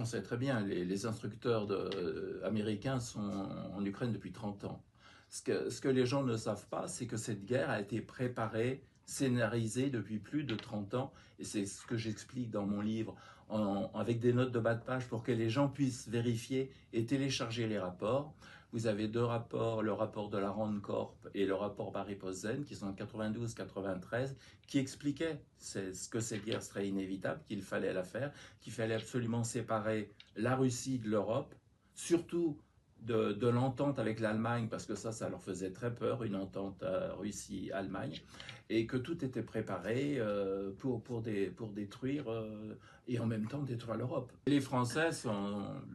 on sait très bien, les instructeurs américains sont en Ukraine depuis 30 ans. Ce que les gens ne savent pas, c'est que cette guerre a été préparée, scénarisée depuis plus de 30 ans, et c'est ce que j'explique dans mon livre, avec des notes de bas de page pour que les gens puissent vérifier et télécharger les rapports. Vous avez deux rapports, le rapport de la Rand Corp et le rapport Barry Posen, qui sont en 92-93, qui expliquaient ce que cette guerre serait inévitable, qu'il fallait la faire, qu'il fallait absolument séparer la Russie de l'Europe, surtout de l'entente avec l'Allemagne, parce que ça leur faisait très peur, une entente Russie-Allemagne, et que tout était préparé pour détruire et en même temps détruire l'Europe. Les Français,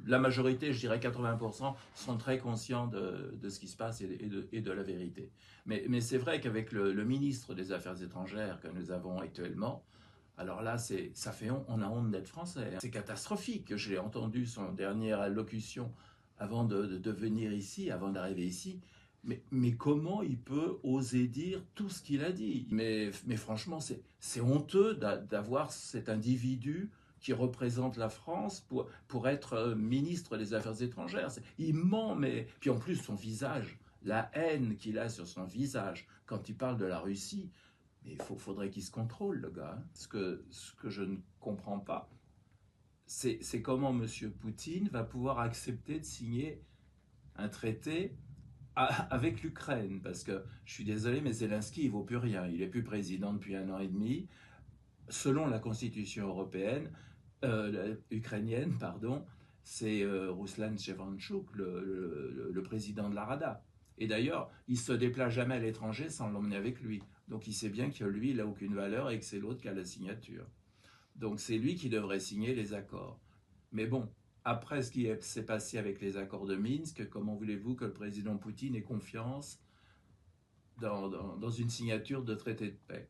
la majorité, je dirais 80%, sont très conscients de ce qui se passe et de la vérité. Mais c'est vrai qu'avec le ministre des Affaires étrangères que nous avons actuellement, alors là, on a honte d'être français. C'est catastrophique. Je l'ai entendu son dernière allocution avant de venir ici, avant d'arriver ici. Mais comment il peut oser dire tout ce qu'il a dit? Mais franchement, c'est honteux d'avoir cet individu qui représente la France pour être ministre des Affaires étrangères. Il ment, mais... Puis en plus, son visage, la haine qu'il a sur son visage quand il parle de la Russie, mais faudrait qu'il se contrôle, le gars. Ce que je ne comprends pas, c'est comment M. Poutine va pouvoir accepter de signer un traité avec l'Ukraine. Parce que, je suis désolé, mais Zelensky, il ne vaut plus rien. Il n'est plus président depuis 1 an et demi. Selon la constitution européenne, ukrainienne, pardon, c'est Ruslan Shevchenko, le président de la Rada. Et d'ailleurs, il ne se déplace jamais à l'étranger sans l'emmener avec lui. Donc il sait bien que lui, il n'a aucune valeur et que c'est l'autre qui a la signature. Donc c'est lui qui devrait signer les accords. Mais bon, après ce qui s'est passé avec les accords de Minsk, comment voulez-vous que le président Poutine ait confiance dans une signature de traité de paix?